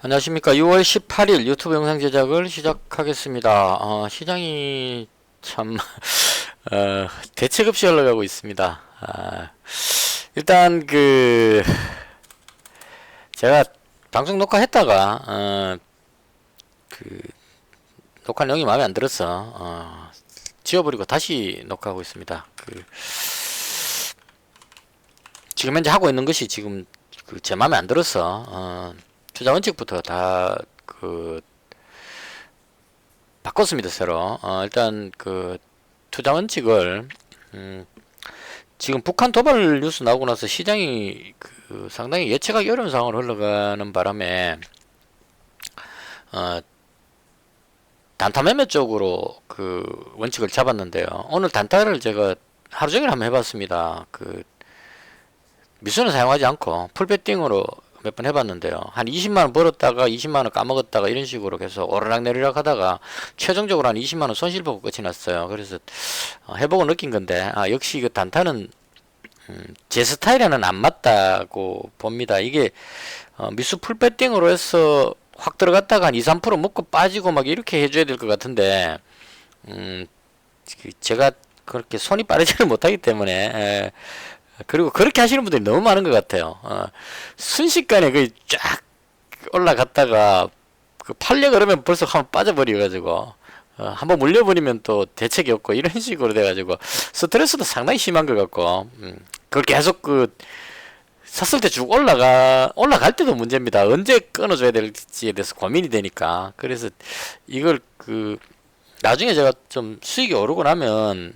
안녕하십니까. 6월 18일 유튜브 영상 제작을 시작하겠습니다. 시장이 참 대책 없이 흘러가고 있습니다. 일단 제가 방송 녹화했다가 녹화 내용이 마음에 안 들어서 지워버리고 다시 녹화하고 있습니다. 지금 현재 하고 있는 것이 지금 제 마음에 안 들어서 투자 원칙부터 다 바꿨습니다. 새로 일단 투자 원칙을 지금 북한 도발 뉴스 나오고 나서 시장이 상당히 예측하기 어려운 상황으로 흘러가는 바람에 단타 매매 쪽으로 원칙을 잡았는데요. 오늘 단타를 제가 하루 종일 한번 해봤습니다. 미수는 사용하지 않고 풀베팅으로 몇 번 해봤는데요. 한 20만원 벌었다가 20만원 까먹었다가 이런 식으로 계속 오르락내리락 하다가 최종적으로 한 20만원 손실 보고 끝이 났어요. 그래서 해보고 느낀 건데 역시 단타는 제 스타일에는 안 맞다고 봅니다. 이게 미수 풀베팅으로 해서 확 들어갔다가 한 2~3% 먹고 빠지고 막 이렇게 해줘야 될 것 같은데 제가 그렇게 손이 빠르지는 못하기 때문에 그리고 그렇게 하시는 분들이 너무 많은 것 같아요. 순식간에 쫙 올라갔다가 팔려 그러면 벌써 한번 빠져버려가지고 한번 물려버리면 또 대책이 없고 이런 식으로 돼가지고 스트레스도 상당히 심한 것 같고 그걸 계속 샀을 때 쭉 올라갈 때도 문제입니다. 언제 끊어줘야 될지에 대해서 고민이 되니까. 그래서 이걸 나중에 제가 좀 수익이 오르고 나면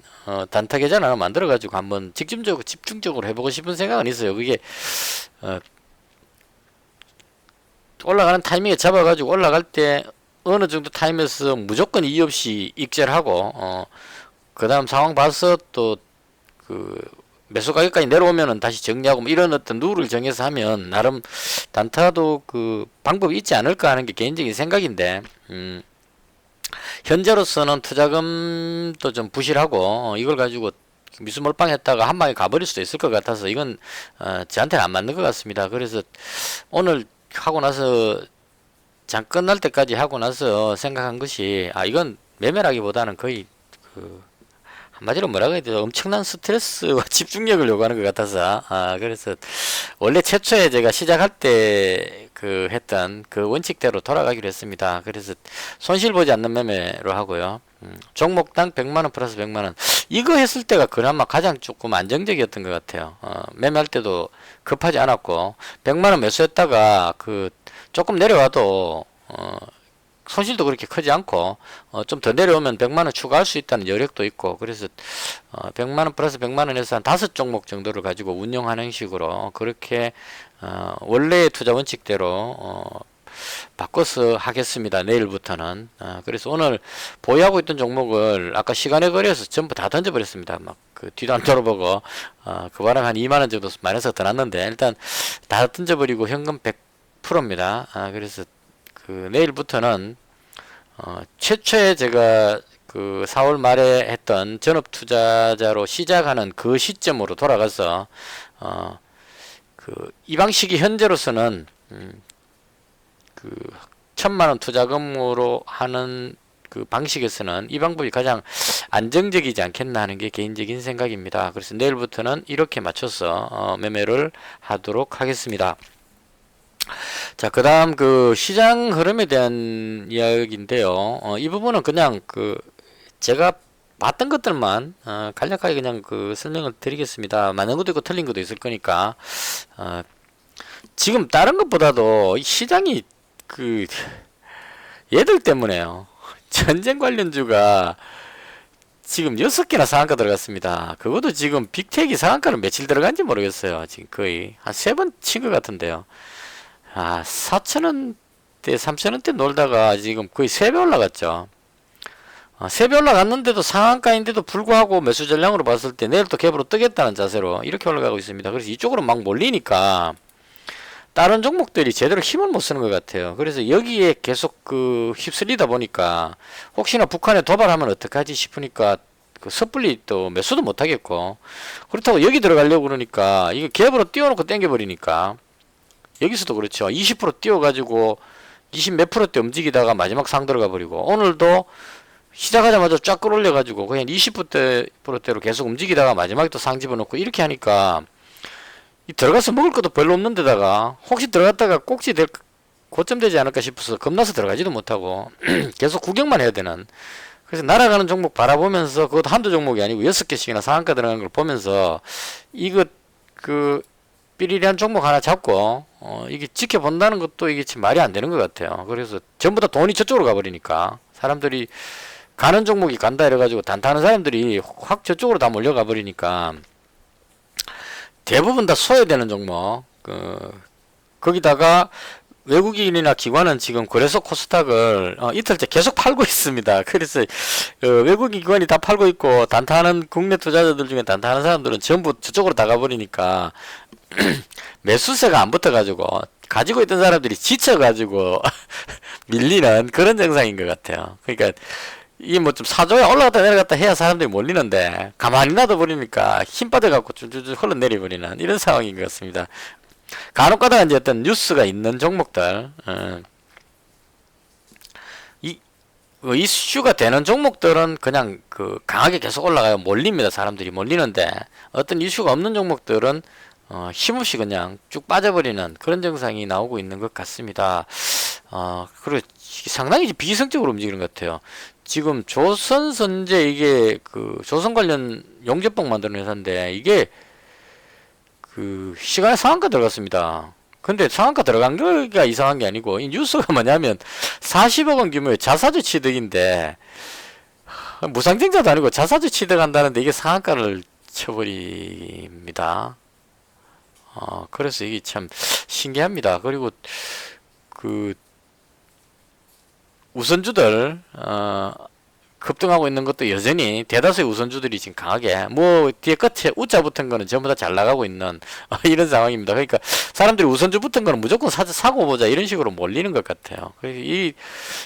단타 계좌 하나 만들어가지고 한번 집중적으로 해보고 싶은 생각은 있어요. 그게 올라가는 타이밍에 잡아가지고 올라갈 때 어느 정도 타임에서 무조건 이의 없이 익절을 하고 그 다음 상황 봐서 또 매수 가격까지 내려오면은 다시 정리하고 뭐 이런 어떤 룰을 정해서 하면 나름 단타도 방법이 있지 않을까 하는 게 개인적인 생각인데 현재로서는 투자금도 좀 부실하고 이걸 가지고 미수 몰빵했다가 한 방에 가버릴 수도 있을 것 같아서 이건 저한테는 안 맞는 것 같습니다. 그래서 오늘 하고 나서 장 끝날 때까지 하고 나서 생각한 것이 이건 매매라기보다는 거의 한마디로 뭐라고 해야 되죠? 엄청난 스트레스와 집중력을 요구하는 것 같아서 그래서 원래 최초에 제가 시작할 때 했던 원칙대로 돌아가기로 했습니다. 그래서 손실 보지 않는 매매로 하고요. 종목당 100만원 플러스 100만원 이거 했을 때가 그나마 가장 조금 안정적이었던 것 같아요. 매매할 때도 급하지 않았고 100만원 매수했다가 조금 내려와도 손실도 그렇게 크지 않고 좀 더 내려오면 100만원 추가할 수 있다는 여력도 있고 그래서 100만원 플러스 100만원에서 한 5종목 정도를 가지고 운영하는 식으로 그렇게 원래의 투자 원칙대로 바꿔서 하겠습니다. 내일부터는 그래서 오늘 보유하고 있던 종목을 아까 시간에 걸려서 전부 다 던져버렸습니다. 막 뒤도 안 돌아보고 그 바람 한 2만원 정도 마이너스가 더 났는데 일단 다 던져버리고 현금 100%입니다. 그래서 내일부터는 최초에 제가 4월 말에 했던 전업 투자자로 시작하는 그 시점으로 돌아가서 이 방식이 현재로서는 1,000만원 투자금으로 하는 방식에서는 이 방법이 가장 안정적이지 않겠나 하는 게 개인적인 생각입니다. 그래서 내일부터는 이렇게 맞춰서 매매를 하도록 하겠습니다. 자, 그 다음 시장 흐름에 대한 이야기인데요. 이 부분은 그냥 제가 봤던 것들만 간략하게 그냥 설명을 드리겠습니다. 맞는 것도 있고 틀린 것도 있을 거니까 지금 다른 것보다도 시장이 얘들 때문에요. 전쟁 관련주가 지금 6개나 상한가 들어갔습니다. 그것도 지금 빅텍이 상한가를 며칠 들어간지 모르겠어요. 지금 거의 한 3번 친 것 같은데요. 4,000원대 3,000원대 놀다가 지금 거의 3배 올라갔죠. 3배 올라갔는데도 상한가인데도 불구하고 매수 전량으로 봤을 때 내일 또 갭으로 뜨겠다는 자세로 이렇게 올라가고 있습니다. 그래서 이쪽으로 막 몰리니까 다른 종목들이 제대로 힘을 못 쓰는 것 같아요. 그래서 여기에 계속 휩쓸리다 보니까 혹시나 북한에 도발하면 어떡하지 싶으니까 섣불리 또 매수도 못 하겠고 그렇다고 여기 들어가려고 그러니까 이거 갭으로 띄워놓고 당겨버리니까 여기서도 그렇죠. 20% 띄워가지고 20 몇 프로대 움직이다가 마지막 상 들어가 버리고, 오늘도 시작하자마자 쫙 끌어올려가지고 그냥 20%대로 계속 움직이다가 마지막에 또 상 집어넣고 이렇게 하니까 이 들어가서 먹을 것도 별로 없는 데다가 혹시 들어갔다가 꼭지 될 고점 되지 않을까 싶어서 겁나서 들어가지도 못하고 계속 구경만 해야 되는. 그래서 날아가는 종목 바라보면서, 그것도 한두 종목이 아니고 6개씩이나 상한가 들어가는 걸 보면서 이거 그 삐리리한 종목 하나 잡고 이게 지켜본다는 것도 이게 참 말이 안 되는 것 같아요. 그래서 전부 다 돈이 저쪽으로 가버리니까 사람들이 가는 종목이 간다 이래가지고 단타하는 사람들이 확 저쪽으로 다 몰려가 버리니까 대부분 다 소외되는 종목. 거기다가 외국인이나 기관은 지금 거래소 코스닥을 이틀째 계속 팔고 있습니다. 그래서 외국인 기관이 다 팔고 있고 단타하는 국내 투자자들 중에 단타하는 사람들은 전부 저쪽으로 다 가버리니까 매수세가 안 붙어가지고 가지고 있던 사람들이 지쳐가지고 밀리는 그런 증상인 것 같아요. 그러니까 이게 뭐 좀 사줘야 올라갔다 내려갔다 해야 사람들이 몰리는데 가만히 놔둬버리니까 힘 빠져갖고 줄줄줄 흘러내려버리는 이런 상황인 것 같습니다. 간혹가다가 이제 어떤 뉴스가 있는 종목들, 이슈가 되는 종목들은 그냥 강하게 계속 올라가요. 몰립니다. 사람들이 몰리는데 어떤 이슈가 없는 종목들은 힘없이 그냥 쭉 빠져버리는 그런 증상이 나오고 있는 것 같습니다. 그리고 상당히 비이성적으로 움직이는 것 같아요. 지금 조선선제, 이게 조선 관련 용접봉 만드는 회사인데 이게 시간에 상한가 들어갔습니다. 근데 상한가 들어간 거가 이상한 게 아니고, 이 뉴스가 뭐냐면 40억 원 규모의 자사주 취득인데, 무상증자도 아니고 자사주 취득한다는데 이게 상한가를 쳐버립니다. 그래서 이게 참 신기합니다. 그리고 우선주들 급등하고 있는 것도 여전히 대다수의 우선주들이 지금 강하게, 뭐 뒤에 끝에 우자 붙은 거는 전부 다 잘 나가고 있는 이런 상황입니다. 그러니까 사람들이 우선주 붙은 거는 무조건 사고 보자 이런 식으로 몰리는 것 같아요. 그래서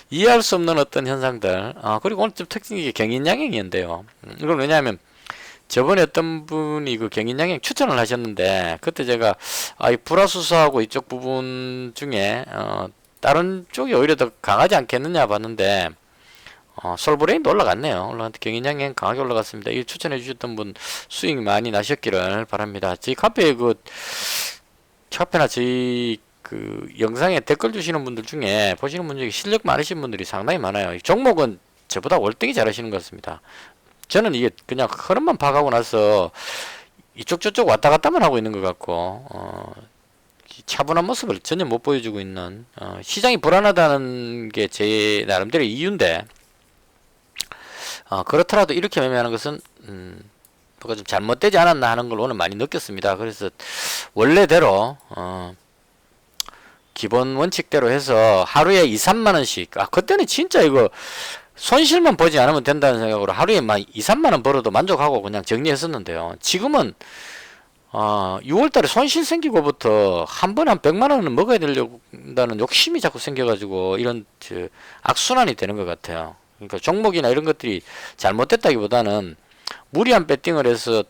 이해할 수 없는 어떤 현상들. 그리고 오늘 좀 특징이 경인양행이었는데요. 이건 왜냐하면 저번에 어떤 분이 경인양행 추천을 하셨는데, 그때 제가 이 불화수소하고 이쪽 부분 중에 다른 쪽이 오히려 더 강하지 않겠느냐 봤는데, 솔브레인도 올라갔네요. 올라갔는데 경인양행 강하게 올라갔습니다. 이 추천해 주셨던 분 수익 많이 나셨기를 바랍니다. 저희 카페에 카페나 저희 영상에 댓글 주시는 분들 중에, 보시는 분 중에 실력 많으신 분들이 상당히 많아요. 종목은 저보다 월등히 잘하시는 것 같습니다. 저는 이게 그냥 흐름만 파악하고 나서 이쪽 저쪽 왔다 갔다만 하고 있는 것 같고, 차분한 모습을 전혀 못 보여주고 있는, 시장이 불안하다는 게 제 나름대로 이유인데, 그렇더라도 이렇게 매매하는 것은 뭐가 좀 잘못되지 않았나 하는 걸 오늘 많이 느꼈습니다. 그래서 원래대로 기본 원칙대로 해서 하루에 2, 3만원씩, 그때는 진짜 이거 손실만 보지 않으면 된다는 생각으로 하루에 막 2, 3만원 벌어도 만족하고 그냥 정리했었는데요. 지금은 6월달에 손실 생기고부터 한 번에 한 100만원은 먹어야 되려는 욕심이 자꾸 생겨가지고 이런 악순환이 되는 것 같아요. 그러니까 종목이나 이런 것들이 잘못됐다기보다는 무리한 배팅을 해서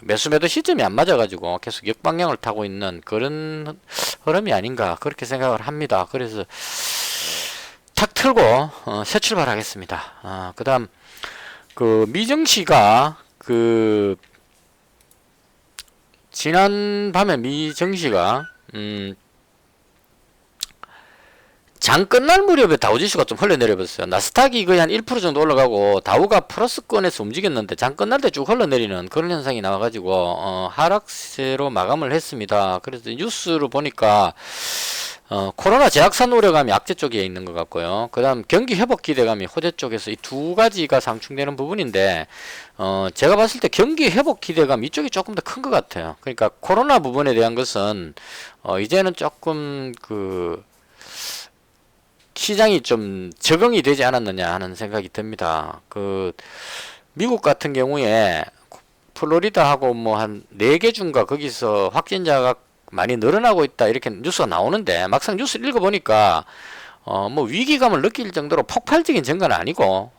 매수 매도 시점이 안 맞아가지고 계속 역방향을 타고 있는 그런 흐름이 아닌가 그렇게 생각을 합니다. 그래서 탁 틀고 새 출발하겠습니다. 그 다음 미정씨가 지난 밤에 미정씨가 장 끝날 무렵에 다우지수가 좀 흘러내려버렸어요. 나스닥이 거의 한 1% 정도 올라가고 다우가 플러스권에서 움직였는데 장 끝날 때 쭉 흘러내리는 그런 현상이 나와가지고 하락세로 마감을 했습니다. 그래서 뉴스로 보니까 코로나 재확산 우려감이 악재 쪽에 있는 것 같고요. 그 다음 경기 회복 기대감이 호재 쪽에서 이 두 가지가 상충되는 부분인데, 제가 봤을 때 경기 회복 기대감 이쪽이 조금 더 큰 것 같아요. 그러니까 코로나 부분에 대한 것은 이제는 조금 시장이 좀 적응이 되지 않았느냐 하는 생각이 듭니다. 미국 같은 경우에 플로리다하고 뭐 한 4개 중가 거기서 확진자가 많이 늘어나고 있다 이렇게 뉴스가 나오는데, 막상 뉴스를 읽어보니까 뭐 위기감을 느낄 정도로 폭발적인 증가는 아니고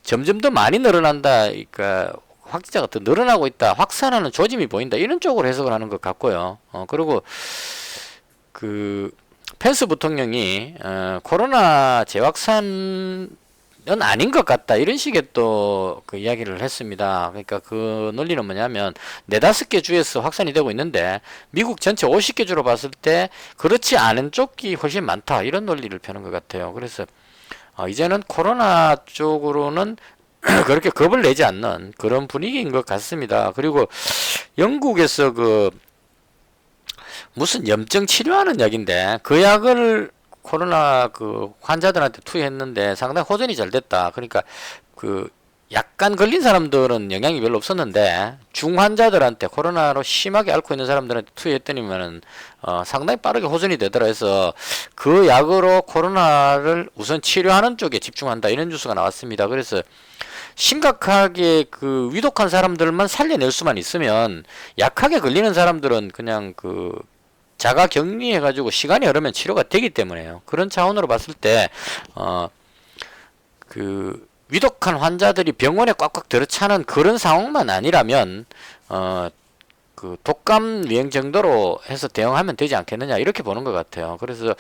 점점 더 많이 늘어난다, 그러니까 확진자가 더 늘어나고 있다, 확산하는 조짐이 보인다 이런 쪽으로 해석을 하는 것 같고요. 그리고 펜스 부통령이 코로나 재확산은 아닌 것 같다 이런 식의 또 그 이야기를 했습니다. 그러니까 그 논리는 뭐냐면 네다섯 개 주에서 확산이 되고 있는데 미국 전체 50개 주로 봤을 때 그렇지 않은 쪽이 훨씬 많다 이런 논리를 펴는 것 같아요. 그래서 이제는 코로나 쪽으로는 그렇게 겁을 내지 않는 그런 분위기인 것 같습니다. 그리고 영국에서 그 무슨 염증 치료하는 약인데 그 약을 코로나 그 환자들한테 투여했는데 상당히 호전이 잘 됐다. 그러니까 그 약간 걸린 사람들은 영향이 별로 없었는데 중환자들한테 코로나로 심하게 앓고 있는 사람들한테 투여했더니면은 상당히 빠르게 호전이 되더라 해서 그 약으로 코로나를 우선 치료하는 쪽에 집중한다 이런 뉴스가 나왔습니다. 그래서 심각하게 그 위독한 사람들만 살려낼 수만 있으면 약하게 걸리는 사람들은 그냥 그 자가 격리해가지고 시간이 흐르면 치료가 되기 때문에요. 그런 차원으로 봤을 때, 그, 위독한 환자들이 병원에 꽉꽉 들어차는 그런 상황만 아니라면, 그, 독감 유행 정도로 해서 대응하면 되지 않겠느냐, 이렇게 보는 것 같아요. 그래서,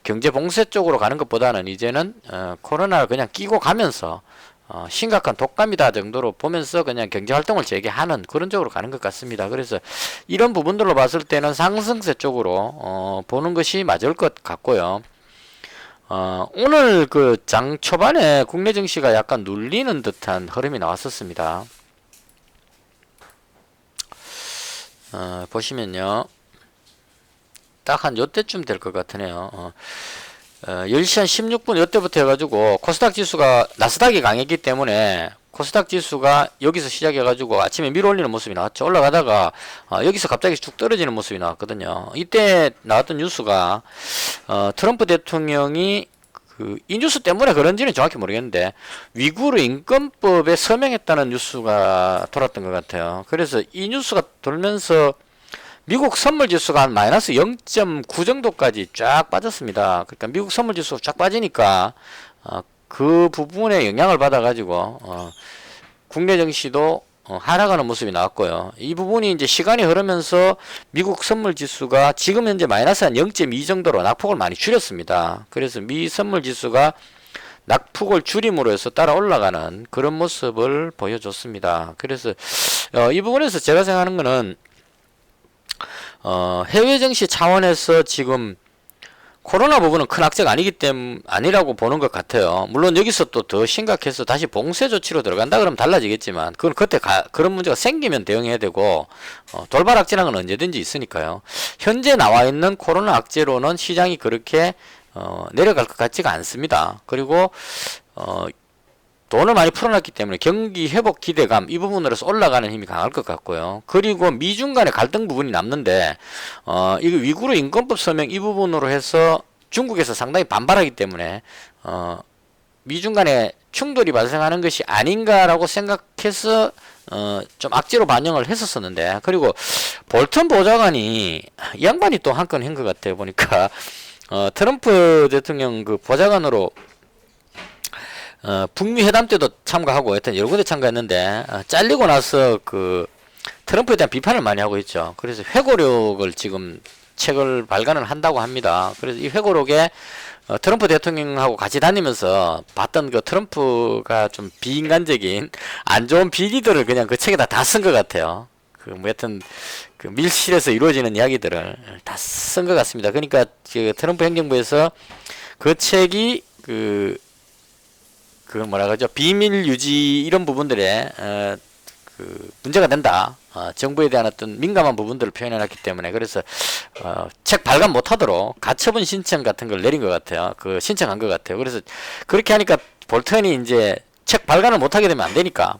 경제 봉쇄 쪽으로 가는 것보다는 이제는, 코로나를 그냥 끼고 가면서, 심각한 독감이다 정도로 보면서 그냥 경제활동을 재개하는 그런 쪽으로 가는 것 같습니다. 그래서 이런 부분들로 봤을 때는 상승세 쪽으로 보는 것이 맞을 것 같고요. 오늘 그 장 초반에 국내 증시가 약간 눌리는 듯한 흐름이 나왔었습니다. 보시면요. 딱 한 요때쯤 될 것 같으네요. 10시 한 16분 이때부터 해가지고 코스닥 지수가 나스닥이 강했기 때문에 코스닥 지수가 여기서 시작해가지고 아침에 밀어올리는 모습이 나왔죠. 올라가다가 여기서 갑자기 쭉 떨어지는 모습이 나왔거든요. 이때 나왔던 뉴스가 트럼프 대통령이 이 뉴스 때문에 그런지는 정확히 모르겠는데 위구르 인권법에 서명했다는 뉴스가 돌았던 것 같아요. 그래서 이 뉴스가 돌면서 미국 선물지수가 한 마이너스 0.9 정도까지 쫙 빠졌습니다. 그러니까 미국 선물지수가 쫙 빠지니까 그 부분에 영향을 받아가지고 국내 증시도 하락하는 모습이 나왔고요. 이 부분이 이제 시간이 흐르면서 미국 선물지수가 지금 현재 마이너스 한 0.2 정도로 낙폭을 많이 줄였습니다. 그래서 미 선물지수가 낙폭을 줄임으로 해서 따라 올라가는 그런 모습을 보여줬습니다. 그래서 이 부분에서 제가 생각하는 거는 해외 증시 차원에서 지금 코로나 부분은 큰 악재가 아니라고 보는 것 같아요. 물론 여기서 또 더 심각해서 다시 봉쇄 조치로 들어간다 그러면 달라지겠지만 그건 그때 그런 문제가 생기면 대응해야 되고 돌발 악재라는 건 언제든지 있으니까요. 현재 나와 있는 코로나 악재로는 시장이 그렇게 내려갈 것 같지가 않습니다. 그리고 돈을 많이 풀어놨기 때문에 경기 회복 기대감 이 부분으로서 올라가는 힘이 강할 것 같고요. 그리고 미중 간의 갈등 부분이 남는데 이거 위구르 인권법 서명 이 부분으로 해서 중국에서 상당히 반발하기 때문에 미중 간의 충돌이 발생하는 것이 아닌가라고 생각해서 좀 악재로 반영을 했었었는데 그리고 볼턴 보좌관이 이 양반이 또 한 건 한 것 같아요. 보니까 트럼프 대통령 그 보좌관으로 북미 회담 때도 참가하고 하여튼 여러 군데 참가했는데 잘리고 나서 그 트럼프에 대한 비판을 많이 하고 있죠. 그래서 회고록을 지금 책을 발간을 한다고 합니다. 그래서 이 회고록에 트럼프 대통령하고 같이 다니면서 봤던 그 트럼프가 좀 비인간적인 안 좋은 비리들을 그냥 그 책에다 다 쓴 것 같아요. 그 뭐 여튼 그 밀실에서 이루어지는 이야기들을 다 쓴 것 같습니다. 그러니까 그 트럼프 행정부에서 그 책이 그 뭐라 그러죠? 비밀 유지 이런 부분들에 그 문제가 된다. 정부에 대한 어떤 민감한 부분들을 표현해놨기 때문에 그래서 책 발간 못하도록 가처분 신청 같은 걸 내린 것 같아요. 그 신청한 것 같아요. 그래서 그렇게 하니까 볼턴이 이제 책 발간을 못하게 되면 안 되니까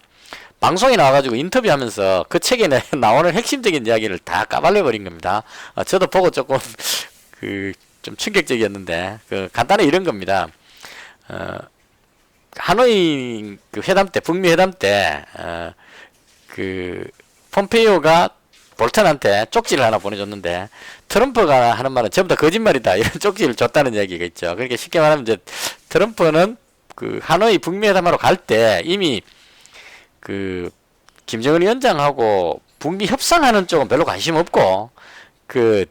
방송에 나와가지고 인터뷰하면서 그 책에 나오는 핵심적인 이야기를 다 까발려버린 겁니다. 저도 보고 조금 그 좀 충격적이었는데 그 간단히 이런 겁니다. 하노이 그 회담 때, 북미 회담 때, 그, 폼페이오가 볼턴한테 쪽지를 하나 보내줬는데, 트럼프가 하는 말은 전부 다 거짓말이다. 이런 쪽지를 줬다는 얘기가 있죠. 그러니까 쉽게 말하면 이제, 트럼프는 그 하노이 북미 회담하러 갈 때 이미 그, 김정은 위원장하고 북미 협상하는 쪽은 별로 관심 없고, 그,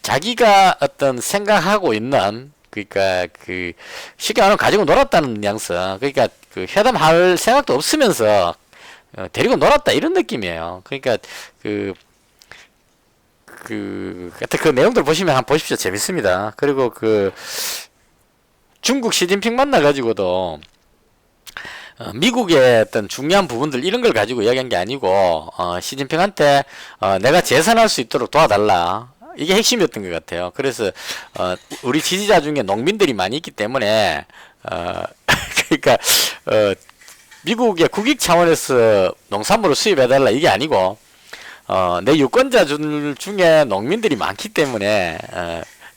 자기가 어떤 생각하고 있는 그러니까 그 쉽게 말하면 가지고 놀았다는 뉘앙스. 그러니까 그 회담할 생각도 없으면서 데리고 놀았다 이런 느낌이에요. 그러니까 하여튼 그 내용들 보시면 한번 보십시오. 재밌습니다. 그리고 그 중국 시진핑 만나가지고도 미국의 어떤 중요한 부분들 이런 걸 가지고 이야기한 게 아니고 시진핑한테 내가 재선할 수 있도록 도와달라. 이게 핵심이었던 것 같아요. 그래서 우리 지지자 중에 농민들이 많이 있기 때문에 그러니까 미국의 국익 차원에서 농산물을 수입해달라 이게 아니고 내 유권자 중에 농민들이 많기 때문에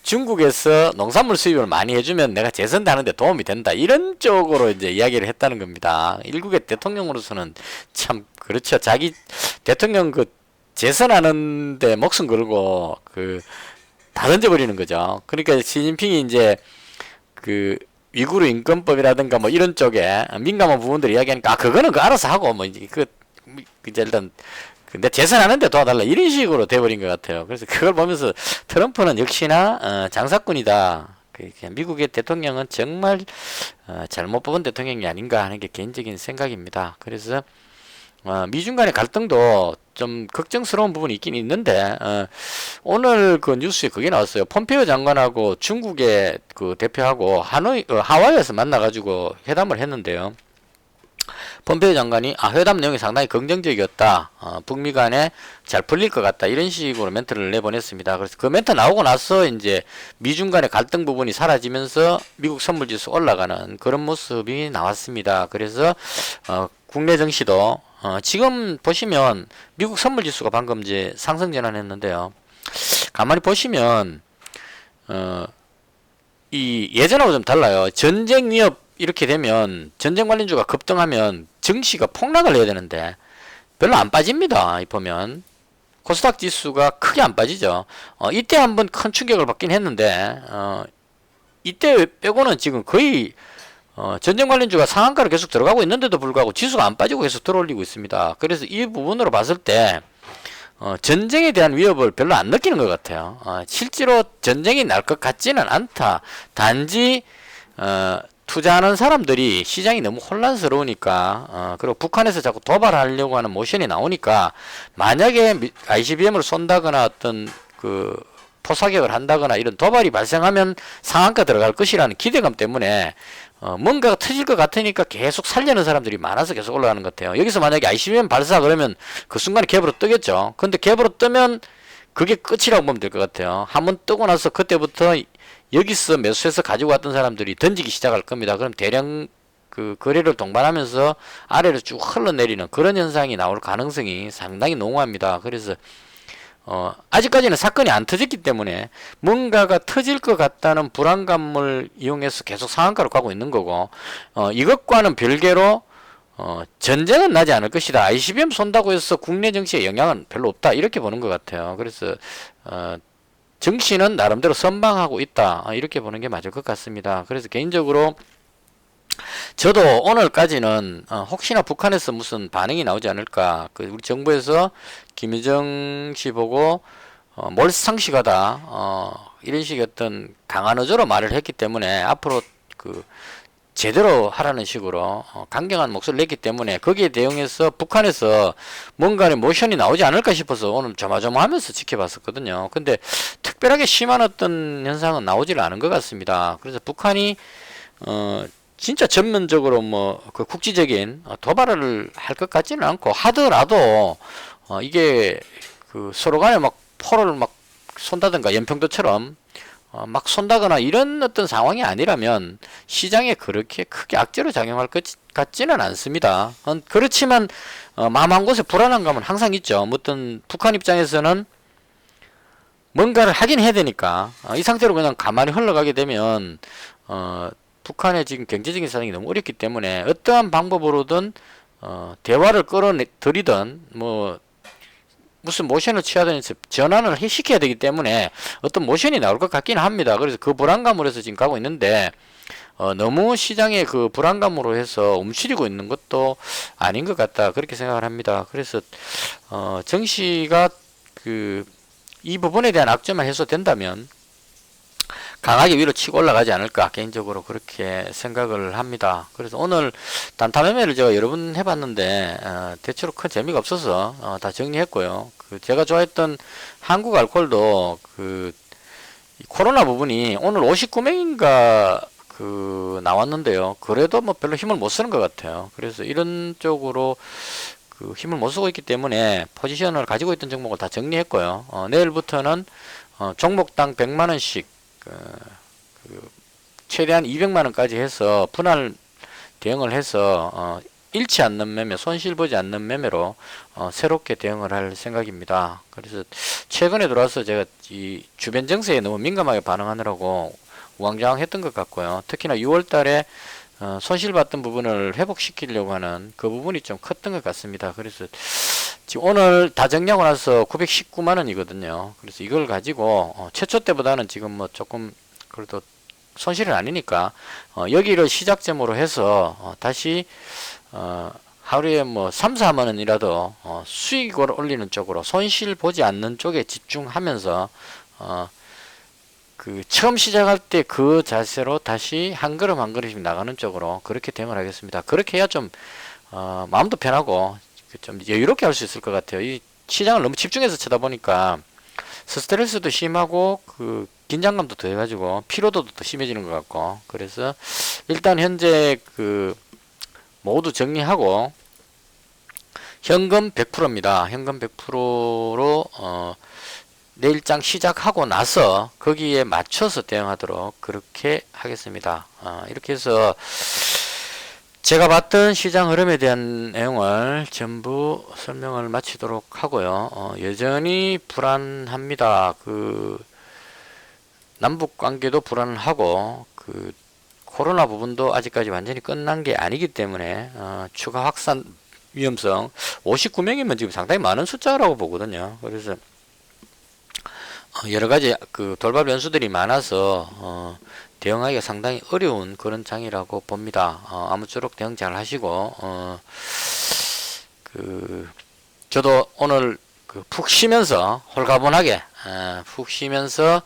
중국에서 농산물 수입을 많이 해주면 내가 재선하는데 도움이 된다. 이런 쪽으로 이제 이야기를 했다는 겁니다. 일국의 대통령으로서는 참 그렇죠. 자기 대통령 그 재선하는데 목숨 걸고 다 던져버리는 거죠. 그러니까 시진핑이 이제 그 위구르 인권법이라든가 뭐 이런 쪽에 민감한 부분들 이야기하니까 그거는 알아서 하고 뭐 이제 일단 근데 재선하는데 도와달라 이런 식으로 돼버린 것 같아요. 그래서 그걸 보면서 트럼프는 역시나 장사꾼이다. 미국의 대통령은 정말 잘못 뽑은 대통령이 아닌가 하는 게 개인적인 생각입니다. 그래서 미중 간의 갈등도 좀 걱정스러운 부분이 있긴 있는데 오늘 그 뉴스에 그게 나왔어요. 폼페이오 장관하고 중국의 그 대표하고 하와이에서 만나가지고 회담을 했는데요. 폼페이오 장관이 회담 내용이 상당히 긍정적이었다. 북미 간에 잘 풀릴 것 같다. 이런 식으로 멘트를 내보냈습니다. 그래서 그 멘트 나오고 나서 이제 미중 간의 갈등 부분이 사라지면서 미국 선물지수 올라가는 그런 모습이 나왔습니다. 그래서 국내 증시도 지금 보시면 미국 선물지수가 방금 이제 상승 전환했는데요. 가만히 보시면 이 예전하고 좀 달라요. 전쟁 위협 이렇게 되면 전쟁 관련주가 급등하면 증시가 폭락을 해야 되는데 별로 안 빠집니다. 보면 코스닥 지수가 크게 안 빠지죠. 이때 한번 큰 충격을 받긴 했는데 이때 빼고는 지금 거의 전쟁 관련주가 상한가로 계속 들어가고 있는데도 불구하고 지수가 안 빠지고 계속 들어올리고 있습니다. 그래서 이 부분으로 봤을 때 전쟁에 대한 위협을 별로 안 느끼는 것 같아요. 실제로 전쟁이 날 것 같지는 않다. 단지 투자하는 사람들이 시장이 너무 혼란스러우니까 그리고 북한에서 자꾸 도발하려고 하는 모션이 나오니까 만약에 ICBM을 쏜다거나 어떤 그 포사격을 한다거나 이런 도발이 발생하면 상한가 들어갈 것이라는 기대감 때문에 뭔가가 터질 것 같으니까 계속 살려는 사람들이 많아서 계속 올라가는 것 같아요. 여기서 만약에 ICBM 발사 그러면 그 순간에 갭으로 뜨겠죠. 근데 갭으로 뜨면 그게 끝이라고 보면 될 것 같아요. 한번 뜨고 나서 그때부터 여기서 매수해서 가지고 왔던 사람들이 던지기 시작할 겁니다. 그럼 대량 그 거래를 동반하면서 아래로 쭉 흘러내리는 그런 현상이 나올 가능성이 상당히 농후합니다. 그래서 아직까지는 사건이 안 터졌기 때문에 뭔가가 터질 것 같다는 불안감을 이용해서 계속 상한가로 가고 있는 거고 이것과는 별개로 전쟁은 나지 않을 것이다. ICBM 쏜다고 해서 국내 정치에 영향은 별로 없다. 이렇게 보는 것 같아요. 그래서 정치는 나름대로 선방하고 있다. 이렇게 보는 게 맞을 것 같습니다. 그래서 개인적으로 저도 오늘까지는 혹시나 북한에서 무슨 반응이 나오지 않을까. 우리 정부에서 김여정 씨 보고 몰상식하다. 이런 식의 어떤 강한 어조로 말을 했기 때문에 앞으로 제대로 하라는 식으로 강경한 목소리를 냈기 때문에 거기에 대응해서 북한에서 뭔가의 모션이 나오지 않을까 싶어서 오늘 조마조마하면서 지켜봤었거든요. 근데 특별하게 심한 어떤 현상은 나오지를 않은 것 같습니다. 그래서 북한이 진짜 전면적으로 그 국지적인 도발을 할 것 같지는 않고 하더라도 이게 서로 간에 막 포를 막 쏜다든가 연평도처럼 막 쏜다거나 이런 어떤 상황이 아니라면 시장에 그렇게 크게 악재로 작용할 것 같지는 않습니다. 그렇지만 마음 한 곳에 불안한 감은 항상 있죠. 어떤 북한 입장에서는 뭔가를 하긴 해야 되니까 이 상태로 그냥 가만히 흘러가게 되면 북한의 지금 경제적인 상황이 너무 어렵기 때문에 어떠한 방법으로든 대화를 끌어들이든 무슨 모션을 취하든 전환을 시켜야 되기 때문에 어떤 모션이 나올 것 같기는 합니다. 그래서 그 불안감으로 해서 지금 가고 있는데 너무 시장의 그 불안감으로 해서 움츠리고 있는 것도 아닌 것 같다. 그렇게 생각을 합니다. 그래서 정시가 이 부분에 대한 악재만 해소된다면 강하게 위로 치고 올라가지 않을까 개인적으로 그렇게 생각을 합니다. 그래서 오늘 단타 매매를 제가 여러 번 해봤는데 대체로 큰 재미가 없어서 다 정리했고요. 그 제가 좋아했던 한국알콜도 그 코로나 부분이 오늘 59명인가 그 나왔는데요. 그래도 뭐 별로 힘을 못 쓰는 것 같아요. 그래서 이런 쪽으로 그 힘을 못 쓰고 있기 때문에 포지션을 가지고 있던 종목을 다 정리했고요. 내일부터는 종목당 100만원씩 그 최대한 200만원까지 해서 분할 대응을 해서 잃지 않는 매매, 손실 보지 않는 매매로 새롭게 대응을 할 생각입니다. 그래서 최근에 들어와서 제가 이 주변 정세에 너무 민감하게 반응하느라고 우왕좌왕했던 것 같고요. 특히나 6월 달에 손실봤던 부분을 회복시키려고 하는 그 부분이 좀 컸던 것 같습니다. 그래서 지금 오늘 다 정리하고 나서 919만원이거든요. 그래서 이걸 가지고 최초 때보다는 지금 뭐 조금 그래도 손실은 아니니까 여기를 시작점으로 해서 다시 하루에 뭐 3, 4만원이라도 수익을 올리는 쪽으로 손실 보지 않는 쪽에 집중하면서 그 처음 시작할 때 그 자세로 다시 한 걸음 한 걸음씩 나가는 쪽으로 그렇게 대응을 하겠습니다. 그렇게 해야 좀 마음도 편하고 좀 여유롭게 할 수 있을 것 같아요. 이 시장을 너무 집중해서 쳐다보니까 스트레스도 심하고 그 긴장감도 더해가지고 피로도도 더 심해지는 것 같고 그래서 일단 현재 그 모두 정리하고 현금 100%입니다. 현금 100%로 내일장 시작하고 나서 거기에 맞춰서 대응하도록 그렇게 하겠습니다. 이렇게 해서 제가 봤던 시장 흐름에 대한 내용을 전부 설명을 마치도록 하고요. 여전히 불안합니다. 그 남북 관계도 불안하고 그 코로나 부분도 아직까지 완전히 끝난 게 아니기 때문에 추가 확산 위험성 59명이면 지금 상당히 많은 숫자라고 보거든요. 그래서 여러 가지 그 돌발 변수들이 많아서 대응하기가 상당히 어려운 그런 장이라고 봅니다. 아무쪼록 대응 잘 하시고 그 저도 오늘 그 푹 쉬면서 홀가분하게 푹 쉬면서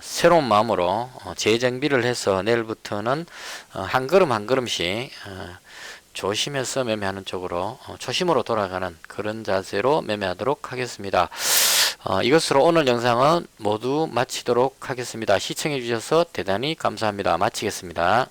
새로운 마음으로 재정비를 해서 내일부터는 한 걸음 한 걸음씩 조심해서 매매하는 쪽으로 초심으로 돌아가는 그런 자세로 매매하도록 하겠습니다. 이것으로 오늘 영상은 모두 마치도록 하겠습니다. 시청해 주셔서 대단히 감사합니다. 마치겠습니다.